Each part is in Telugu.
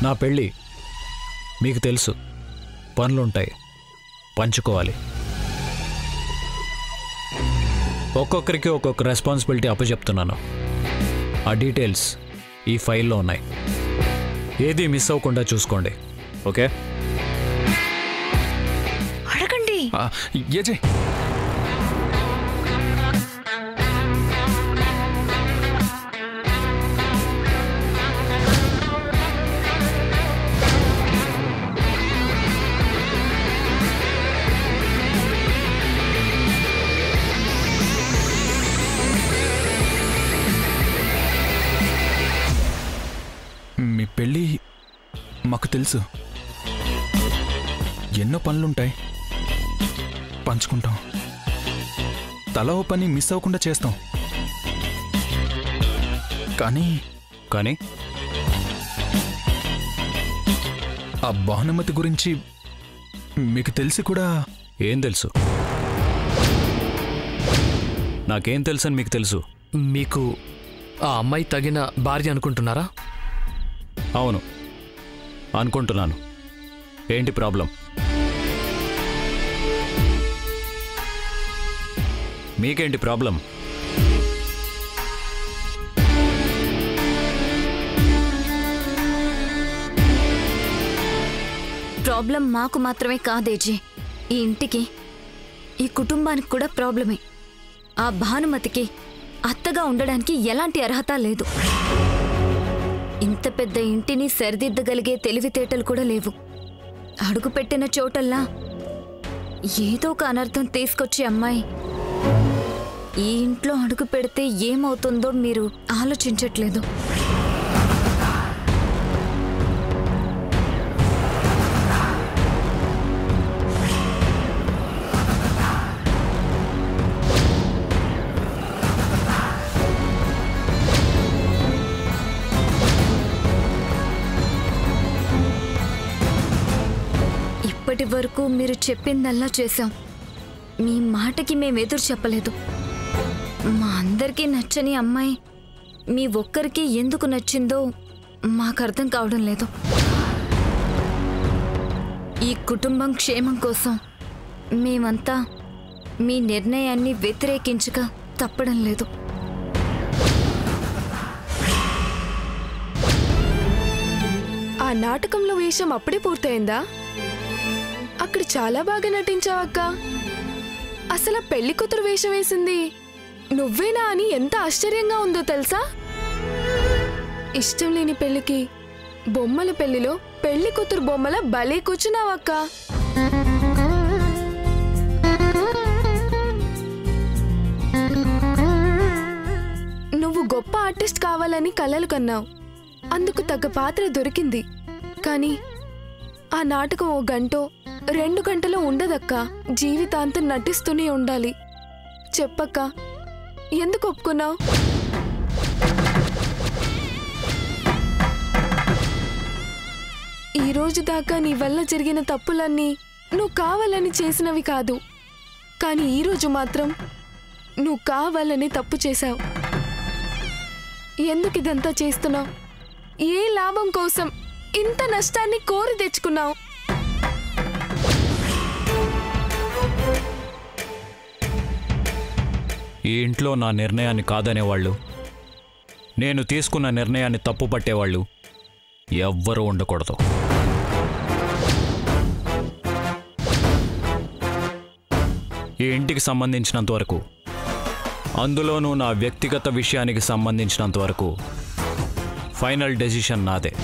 నా పెళ్ళి మీకు తెలుసు, పనులుంటాయి, పంచుకోవాలి. ఒక్కొక్కరికి ఒక్కొక్క రెస్పాన్సిబిలిటీ అప్పచెప్తున్నాను. ఆ డీటెయిల్స్ ఈ ఫైల్లో ఉన్నాయి. ఏది మిస్ అవ్వకుండా చూసుకోండి. ఓకే? అడగండి. మీ పెళ్ళి మాకు తెలుసు. ఎన్నో పనులుంటాయి, పంచుకుంటాం. తల ఓ పని మిస్ అవ్వకుండా చేస్తాం. కానీ కానీ ఆ భానుమతి గురించి మీకు తెలిసి కూడా ఏం తెలుసు? నాకేం తెలుసు అని మీకు తెలుసు? మీకు ఆ అమ్మాయి తగిన భార్య అనుకుంటున్నారా? అవును, అనుకుంటున్నాను. ఏంటి ప్రాబ్లం? మీకేంటి ప్రాబ్లం? ప్రాబ్లం మాకు మాత్రమే కాదేజీ, ఈ ఇంటికి, ఈ కుటుంబానికి కూడా ప్రాబ్లమే. ఆ భానుమతికి అత్తగా ఉండడానికి ఎలాంటి అర్హత లేదు. ఇంత పెద్ద ఇంటిని సరిదిద్దగలిగే తెలివితేటలు కూడా లేవు. అడుగుపెట్టిన చోటల్లా ఏదో ఒక అనర్థం తీసుకొచ్చే అమ్మాయి ఈ ఇంట్లో అడుగు పెడితే ఏమవుతుందో మీరు ఆలోచించట్లేదు. ఇప్పటి వరకు మీరు చెప్పిందల్లా చేశాం. మీ మాటకి మేము ఎదురు చెప్పలేదు. మా అందరికీ నచ్చని అమ్మాయి మీ ఒక్కరికి ఎందుకు నచ్చిందో మాకు అర్థం కావడం లేదు. ఈ కుటుంబం క్షేమం కోసం మేమంతా మీ నిర్ణయాన్ని వ్యతిరేకించక తప్పడం లేదు. ఆ నాటకంలో వేషం అప్పుడే పూర్తయిందా? అక్కడ చాలా బాగా నటించావక్క. అసలు పెళ్లి కూతురు వేషం వేసింది నువ్వేనా అని ఎంత ఆశ్చర్యంగా ఉందో తెలుసా? ఇష్టం లేని పెళ్లికి బొమ్మల పెళ్లిలో పెళ్లి కూతురు బొమ్మల భలే కూర్చున్నావక్క. నువ్వు గొప్ప ఆర్టిస్ట్ కావాలని కలలు కన్నావు. అందుకు తగ్గ పాత్ర దొరికింది. కానీ ఆ నాటకం 1 గంటో 2 గంటలో ఉండదక్క. జీవితాంతం నటిస్తూనే ఉండాలి. చెప్పక్క, ఎందుకు ఒప్పుకున్నావు? ఈ రోజు దాకా నీ వల్ల జరిగిన తప్పులన్నీ నువ్వు కావాలని చేసినవి కాదు. కానీ ఈరోజు మాత్రం నువ్వు కావాలని తప్పు చేశావు. ఎందుకు ఇదంతా చేస్తున్నావు? ఏ లాభం కోసం ఇంత నష్టాన్ని కోరి తెచ్చుకున్నావు? ఈ ఇంట్లో నా నిర్ణయాన్ని కాదనేవాళ్ళు, నేను తీసుకున్న నిర్ణయాన్ని తప్పు పట్టేవాళ్ళు ఎవ్వరూ ఉండకూడదు. ఈ ఇంటికి సంబంధించినంతవరకు, అందులోనూ నా వ్యక్తిగత విషయానికి సంబంధించినంతవరకు ఫైనల్ డెసిషన్ నాదే.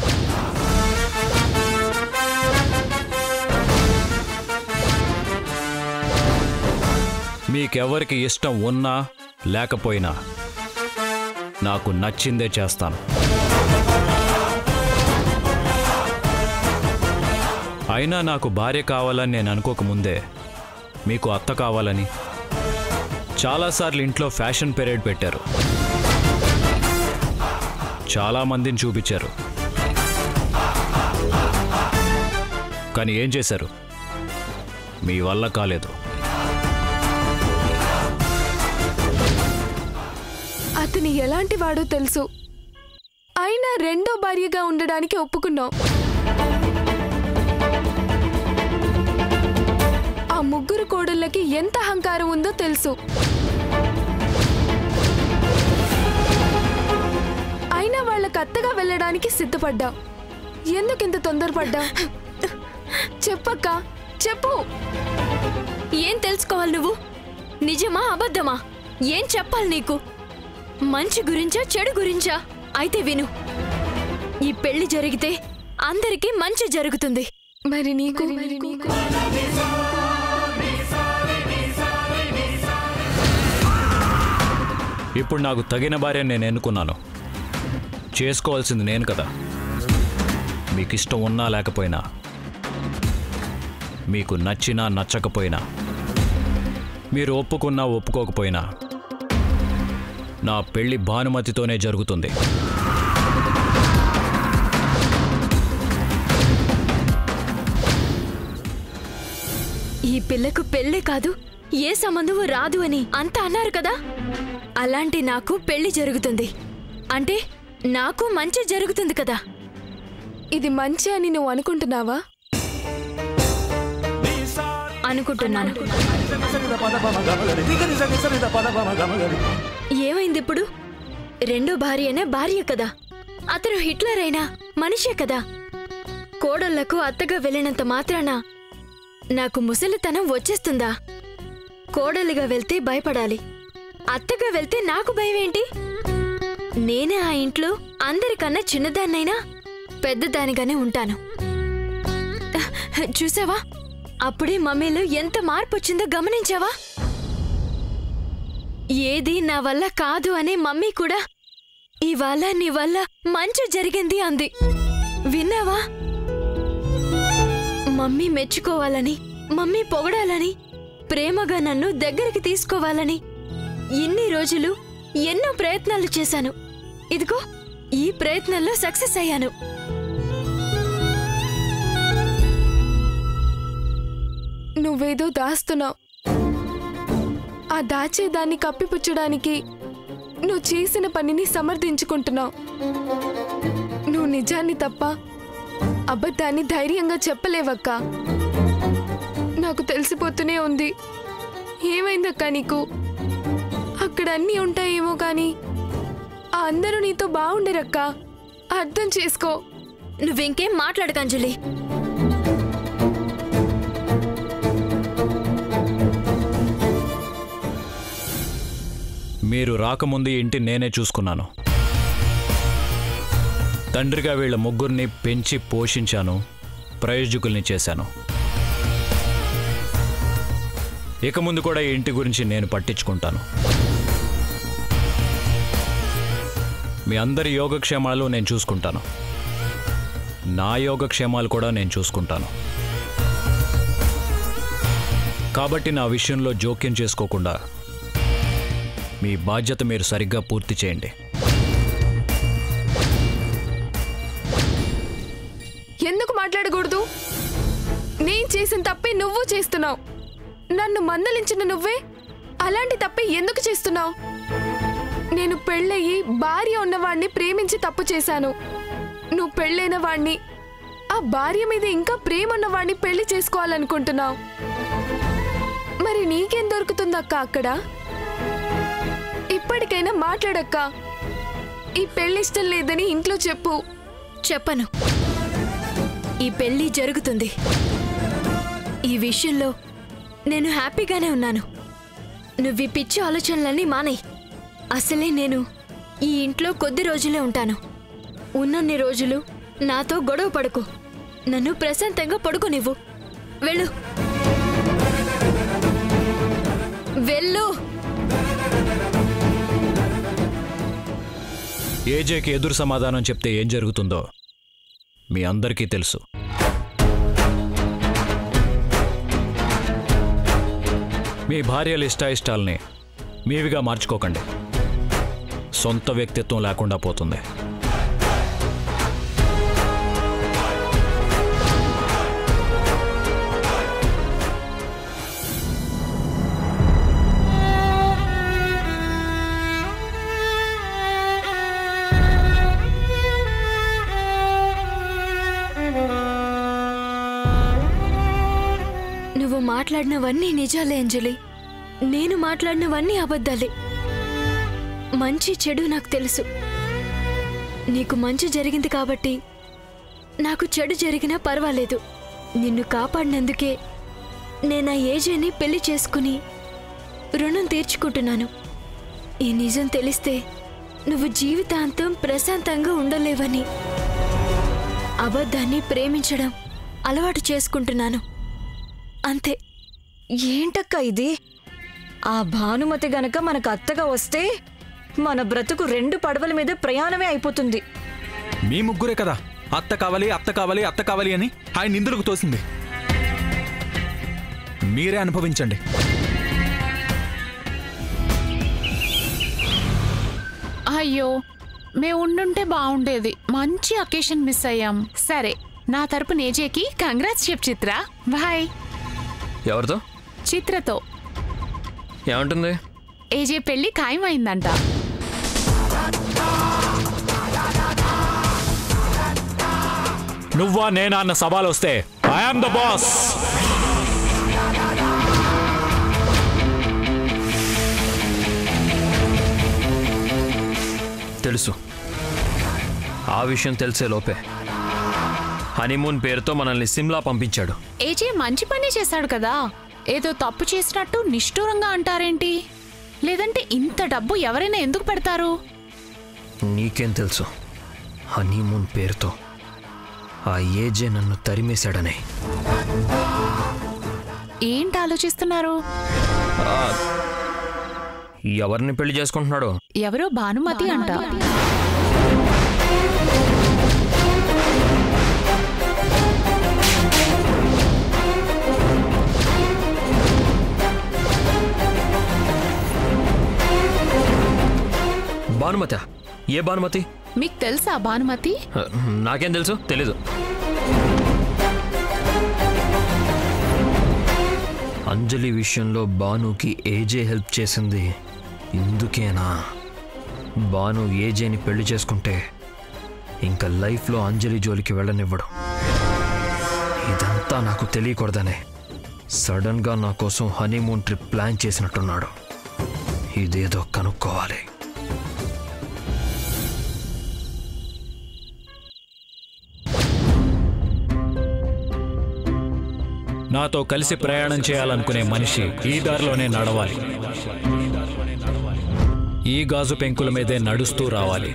మీకెవరికి ఇష్టం ఉన్నా లేకపోయినా నాకు నచ్చిందే చేస్తాను. అయినా నాకు భార్య కావాలని నేను అనుకోకముందే మీకు అత్త కావాలని చాలాసార్లు ఇంట్లో ఫ్యాషన్ పెరేడ్ పెట్టారు. చాలామందిని చూపించారు. కానీ ఏం చేశారు? మీ వల్ల కాలేదు. అతని ఎలాంటి వాడో తెలుసు. అయినా రెండో భార్యగా ఉండడానికి ఒప్పుకున్నావు. ఆ ముగ్గురు కోడళ్ళకి ఎంత అహంకారం ఉందో తెలుసు. అయినా వాళ్ళకి అత్తగా వెళ్ళడానికి సిద్ధపడ్డా. ఎందుకింత తొందరపడ్డా? చెప్పక్క, చెప్పు. ఏం తెలుసుకోవాలి నువ్వు? నిజమా అబద్ధమా? ఏం చెప్పాలి నీకు? మంచి గురించా చెడు గురించా? అయితే విను. ఈ పెళ్లి జరిగితే అందరికీ మంచి జరుగుతుంది. మరి నీకు? ఇప్పుడు నాకు తగిన భార్య నేను ఎన్నుకున్నాను. చేసుకోవాల్సింది నేను కదా. మీకు ఇష్టం ఉన్నా లేకపోయినా, మీకు నచ్చినా నచ్చకపోయినా, మీరు ఒప్పుకున్నా ఒప్పుకోకపోయినా నా పెళ్లి భానుమతితోనే జరుగుతుంది. ఈ పిల్లకు పెళ్ళే కాదు, ఏ సంబంధము రాదు అని అంతా అన్నారు కదా. అలాంటి నాకు పెళ్లి జరుగుతుంది అంటే నాకు మంచి జరుగుతుంది కదా. ఇది మంచి అని నువ్వు అనుకుంటున్నావా? అనుకుంటున్నాను. ఏమైంది ఇప్పుడు? రెండో భార్యనే భార్య కదా. అతను హిట్లర్ అయినా మనిషే కదా. కోడళ్లకు అత్తగా వెళ్ళినంత మాత్రాన నాకు ముసలితనం వచ్చేస్తుందా? కోడలిగా వెళ్తే భయపడాలి, అత్తగా వెళ్తే నాకు భయమేంటి? నేనే ఆ ఇంట్లో అందరికన్నా చిన్నదాన్నైనా పెద్దదానిగానే ఉంటాను. చూసావా, అప్పుడే మమ్మీలో ఎంత మార్పు వచ్చిందో గమనించావా? ఏది నా వల్ల కాదు అనే మమ్మీ కూడా ఇవాళ నీ వల్ల మంచి జరిగింది అంది. విన్నావా? మమ్మీ మెచ్చుకోవాలని, మమ్మీ పొగడాలని, ప్రేమగా నన్ను దగ్గరికి తీసుకోవాలని ఇన్ని రోజులు ఎన్నో ప్రయత్నాలు చేశాను. ఇదిగో ఈ ప్రయత్నంలో సక్సెస్ అయ్యాను. నువ్వేదో దాస్తున్నావు. ఆ దాచేదాన్ని కప్పిపుచ్చడానికి నువ్వు చేసిన పనిని సమర్థించుకుంటున్నావు. నువ్వు నిజాన్ని తప్ప అబద్ధాన్ని ధైర్యంగా చెప్పలేవక్క. నాకు తెలిసిపోతూనే ఉంది. ఏమైందక్క నీకు? అక్కడ అన్నీ ఉంటాయేమో కానీ ఆ అందరూ నీతో బాగుండరక్క. అర్థం చేసుకో. నువ్వింకేం మాట్లాడకు అంజలి. మీరు రాకముందు ఈ ఇంటి నేనే చూసుకున్నాను. తండ్రిగా వీళ్ళ ముగ్గురిని పెంచి పోషించాను, ప్రయోజకుల్ని చేశాను. ఇక ముందు కూడా ఈ ఇంటి గురించి నేను పట్టించుకుంటాను. మీ అందరి యోగక్షేమాలు నేను చూసుకుంటాను. నా యోగక్షేమాలు కూడా నేను చూసుకుంటాను. కాబట్టి నా విషయంలో జోక్యం చేసుకోకుండా మీ బాధ్యత మీరు సరిగ్గా పూర్తి చేయండి. ఎందుకు మాట్లాడకూడదు? నేను చేసిన తప్పే నువ్వు చేస్తున్నావు. నన్ను మందలించిన నువ్వే అలాంటి తప్పే ఎందుకు చేస్తున్నావు? నేను పెళ్ళయి భార్య ఉన్నవాణ్ణి ప్రేమించి తప్పు చేశాను. నువ్వు పెళ్ళైన వాణ్ణి, ఆ భార్య మీద ఇంకా ప్రేమ ఉన్నవాణ్ణి పెళ్లి చేసుకోవాలనుకుంటున్నావు. మరి నీకేం దొరుకుతుందక్క అక్కడ? ఇప్పటికైనా మాట్లాడక్క. ఈ పెళ్లి ఇష్టం లేదని ఇంట్లో చెప్పు. చెప్పను. ఈ పెళ్లి జరుగుతుంది. ఈ విషయంలో నేను హ్యాపీగానే ఉన్నాను. నువ్వు ఈ పిచ్చి ఆలోచనలన్నీ మానేయ్. అసలే నేను ఈ ఇంట్లో కొద్ది రోజులే ఉంటాను. ఉన్నన్ని రోజులు నాతో గొడవ పడుకో. నన్ను ప్రశాంతంగా పడుకోనివ్వు. వెళ్ళు, వెళ్ళు. ఏజేకి ఎదురు సమాధానం చెప్తే ఏం జరుగుతుందో మీ అందరికీ తెలుసు. మీ భార్యల ఇష్టాయిష్టాలని మీవిగా మార్చుకోకండి. సొంత వ్యక్తిత్వం లేకుండా పోతుంది. మాట్లాడినవన్నీ నిజాలే అంజలి. నేను మాట్లాడినవన్నీ అబద్ధాలే. మంచి చెడు నాకు తెలుసు. నీకు మంచి జరిగింది కాబట్టి నాకు చెడు జరిగినా పర్వాలేదు. నిన్ను కాపాడినందుకే నేను ఆ ఏజేని పెళ్లి చేసుకుని రుణం తీర్చుకుంటున్నాను. ఈ నిజం తెలిస్తే నువ్వు జీవితాంతం ప్రశాంతంగా ఉండలేవని అబద్ధాన్ని ప్రేమించడం అలవాటు చేసుకుంటున్నాను. అంతే. ఏంటక్క ఇది? ఆ భానుమతి గనక మనకు అత్తగా వస్తే మన బ్రతుకు 2 పడవల మీద ప్రయాణమే అయిపోతుంది. మీ ముగ్గురే కదా అత్త కావాలి అత్త కావాలి అత్త కావాలి అని ఆయన నిందులకు తోసింది. మీరే అనుభవించండి. అయ్యో, మేము ఉండుంటే బాగుండేది. మంచి అకేషన్ మిస్ అయ్యాం. సరే, నా తరపు నేజేకి కంగ్రాట్స్ చెప్పు చిత్ర. బాయ్. ఎవరితో? చిత్రతో. ఏమంటుంది? ఏజే పెళ్లి ఖాయమైందంట. నువ్వా నేనా అన్న సవాల్ వస్తే ఐఎమ్ ద బాస్. తెలుసు. ఆ విషయం తెలిసే లోపే హనీమూన్ పేరుతో మనల్ని సిమ్లా పంపించాడు. ఏజే మంచి పని చేశాడు కదా. ఏదో తప్పు చేసినట్టు నిష్ఠూరంగా అంటారేంటి? లేదంటే ఇంత డబ్బు ఎవరైనా ఎందుకు పెడతారు? నీకేం తెలుసు? హనీమూన్ పేరుతో ఆ ఏజే నన్ను తరిమేశాడనే. ఏంటి ఆలోచిస్తున్నారు? ఎవరిని పెళ్లి చేసుకుంటున్నాడు? ఎవరో భానుమతి అంట. భానుమతి? ఏ భానుమతి? మీకు తెలుసా భానుమతి? నాకేం తెలుసు? తెలీదు. అంజలి విషయంలో భానుకి ఏజే హెల్ప్ చేసింది ఇందుకేనా? భాను ఏజేని పెళ్లి చేసుకుంటే ఇంకా లైఫ్లో అంజలి జోలికి వెళ్ళనివ్వడు. ఇదంతా నాకు తెలియకూడదనే సడన్గా నా కోసం హనీమూన్ ట్రిప్ ప్లాన్ చేసినట్టున్నాడు. ఇదేదో కనుక్కోవాలి. నాతో కలిసి ప్రయాణం చేయాలనుకునే మనిషి ఈ దారిలోనే నడవాలి. ఈ గాజు పెంకుల మీదే నడుస్తూ రావాలి.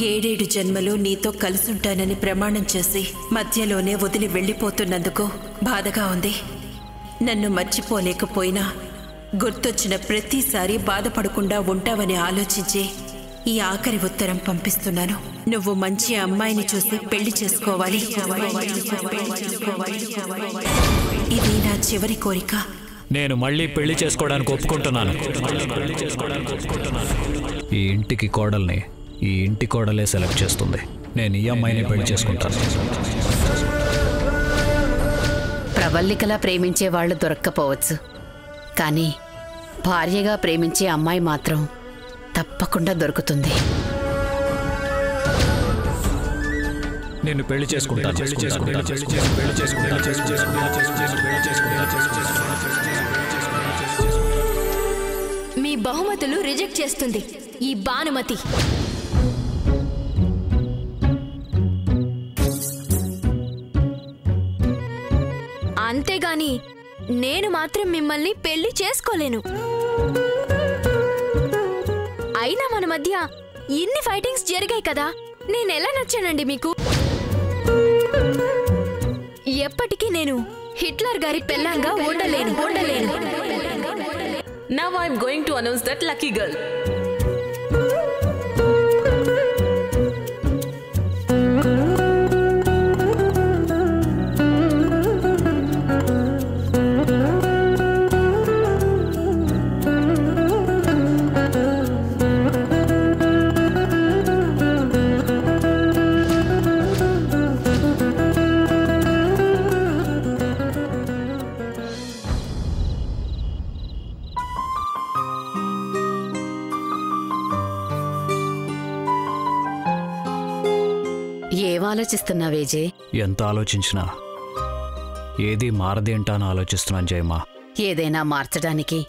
ఏడేడు జన్మలు నీతో కలిసుంటానని ప్రమాణం చేసి మధ్యలోనే వదిలి వెళ్ళిపోతున్నందుకు బాధగా ఉంది. నన్ను మర్చిపోలేకపోయినా గుర్తొచ్చిన ప్రతిసారి బాధపడకుండా ఉంటావని ఆలోచించి ఈ ఆఖరి ఉత్తరం పంపిస్తున్నాను. నువ్వు మంచి అమ్మాయిని చూసి పెళ్లి చేసుకోవాలి. ఇది నా చివరి కోరిక. నేను మళ్ళీ పెళ్లి చేసుకోవడానికి ఒప్పుకుంటున్నాను. ఈ ఇంటికి కోడల్ని ఈ ఇంటి కోడలే సెలెక్ట్ చేస్తుంది. నేను ఈ అమ్మాయిని పెళ్లి చేసుకుంటాను. ప్రవల్లికలా ప్రేమించే వాళ్ళు దొరక్కపోవచ్చు, కానీ భార్యగా ప్రేమించే అమ్మాయి మాత్రం తప్పకుండా దొరుకుతుంది. నేను పెళ్లి చేసుకుంటాను. మీ బహుమతులు రిజెక్ట్ చేస్తుంది ఈ భానుమతి. అంతేగాని నేను మాత్రం మిమ్మల్ని పెళ్లి చేసుకోలేను. అయినా మన మధ్య ఇన్ని ఫైటింగ్స్ జరిగాయి కదా, నేనెలా నచ్చానండి మీకు? ఎప్పటికీ నేను హిట్లర్ గారి పెళ్ళంగా ఉండలేను. Now I'm going to announce that lucky girl. ఆలోచిస్తున్నావేజే? ఎంత ఆలోచించినా ఏది మారదేంటా అని ఆలోచిస్తున్నాను జయమ్మా. ఏదైనా మార్చడానికి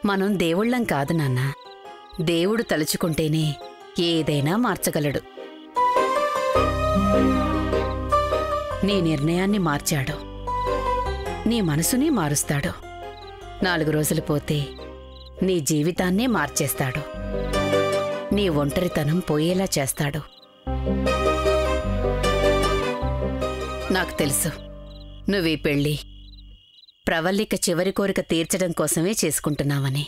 మనం దేవుళ్ళం కాదు నాన్న. దేవుడు తలుచుకుంటేనే ఏదైనా మార్చగలడు. నీ నిర్ణయాన్ని మార్చాడు, నీ మనసుని మారుస్తాడు. 4 రోజులు పోతే నీ జీవితాన్నే మార్చేస్తాడు. నీ ఒంటరితనం పోయేలా చేస్తాడు. నాకు తెలుసు నువ్వీ పెళ్ళి ప్రవల్లిక చివరి కోరిక తీర్చడం కోసమే చేసుకుంటున్నావని.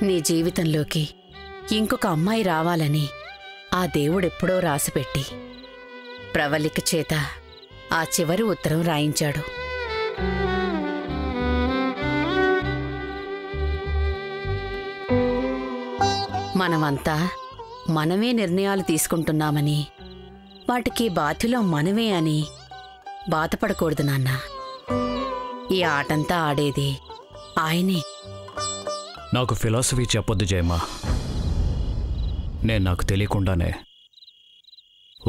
నీ జీవితంలోకి ఇంకొక అమ్మాయి రావాలని ఆ దేవుడెప్పుడో రాసిపెట్టి ప్రవల్లిక చేత ఆ చివరి ఉత్తరం రాయించాడు. మనమంతా మనమే నిర్ణయాలు తీసుకుంటున్నామని, వాటికి బాధ్యులం మనమే అని బాధపడకూడదు నాన్న. ఈ ఆటంతా ఆడేది ఆయనే. నాకు ఫిలాసఫీ చెప్పొద్దు జయమ్మా. నేను నాకు తెలియకుండానే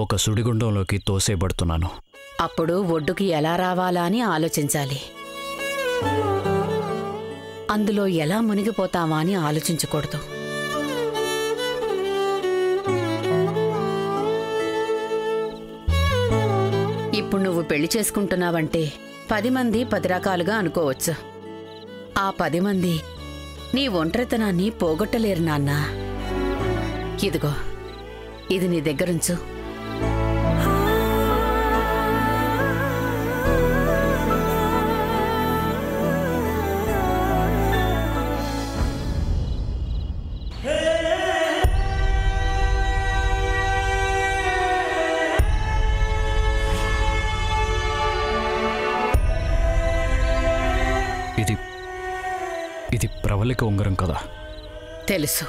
ఒక సుడిగుండంలోకి తోసేయబడుతున్నాను. అప్పుడు ఒడ్డుకి ఎలా రావాలా అని ఆలోచించాలి. అందులో ఎలా మునిగిపోతావా అని ఆలోచించకూడదు. ఇప్పుడు నువ్వు పెళ్లి చేసుకుంటున్నావంటే 10 మంది 10 రకాలుగా అనుకోవచ్చు. ఆ 10 మంది నీ ఒంటరితనాన్ని పోగొట్టలేరు నాన్న. ఇదిగో, ఇది నీ దగ్గరుంచు. ఇది ప్రవళిక ఉంగరం కదా? తెలుసు.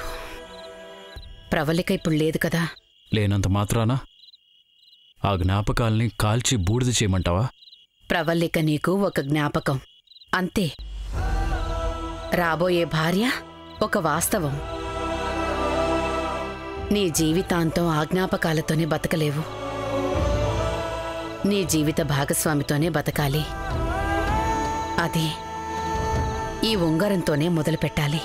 ప్రవళిక ఇప్పుడు లేదు కదా. లేనంత మాత్రాన ఆ జ్ఞాపకాల్ని కాల్చి బూడిద చేయమంటావా? ప్రవళిక నీకు ఒక జ్ఞాపకం అంతే. రాబోయే భార్య ఒక వాస్తవం. నీ జీవితాంతం ఆ జ్ఞాపకాలతోనే బతకలేవు. నీ జీవిత భాగస్వామితోనే బతకాలి. అది ఈ ఉంగరంతోనే మొదలుపెట్టాలి.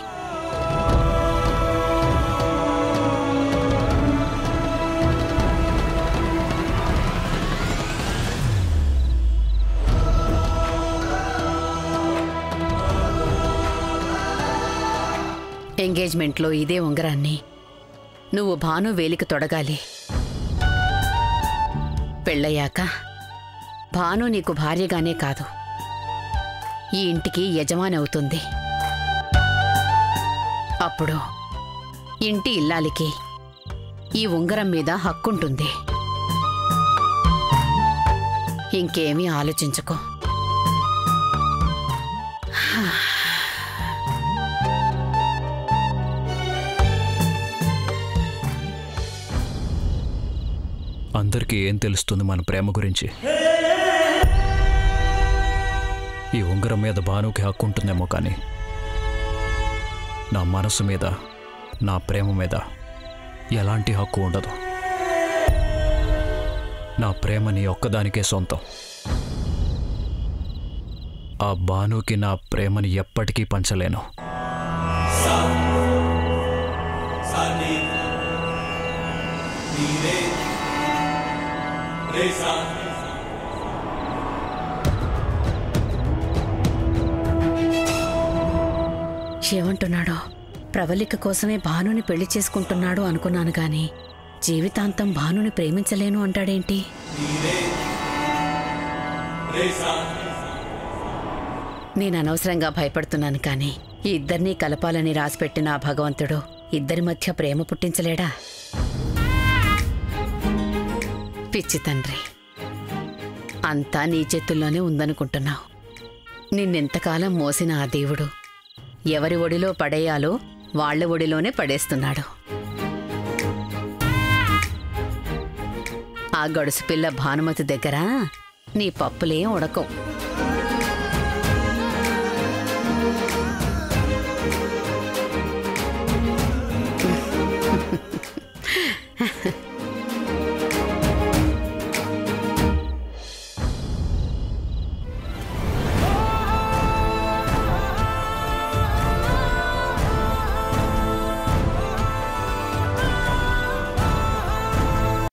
ఎంగేజ్మెంట్లో ఇదే ఉంగరాన్ని నువ్వు భాను వేలికి తొడగాలి. పెళ్ళయ్యాక భాను నీకు భార్యగానే కాదు, ఈ ఇంటికి యజమాని అవుతుంది. అప్పుడు ఇంటి ఇల్లాలికి ఈ ఉంగరం మీద హక్కుంటుంది. ఇంకేమీ ఆలోచించుకో. అందరికీ ఏం తెలుస్తుంది మన ప్రేమ గురించి? ఈ ఉంగరం మీద భానుకి హక్కు ఉంటుందేమో, కానీ నా మనసు మీద, నా ప్రేమ మీద ఎలాంటి హక్కు ఉండదు. నా ప్రేమ నీ ఒక్కదానికే సొంతం. ఆ భానుకి నా ప్రేమని ఎప్పటికీ పంచలేను. ఏమంటున్నాడో? ప్రవళిక కోసమే భానుని పెళ్లి చేసుకుంటున్నాడు అనుకున్నాను గాని జీవితాంతం భానుని ప్రేమించలేను అంటాడేంటి? నేను అనవసరంగా భయపడుతున్నాను కానీ ఈ ఇద్దరినీ కలపాలని రాసిపెట్టిన ఆ భగవంతుడు ఇద్దరి మధ్య ప్రేమ పుట్టించలేడా? పిచ్చి తండ్రి, అంతా నీ చేతుల్లోనే ఉందనుకుంటున్నావు. నిన్నెంతకాలం మోసిన ఆ దేవుడు ఎవరి ఒడిలో పడేయాలో వాళ్ల ఒడిలోనే పడేస్తున్నాడు. ఆ గడుసు పిల్ల భానుమతి దగ్గర నీ పప్పులేం ఉడకం.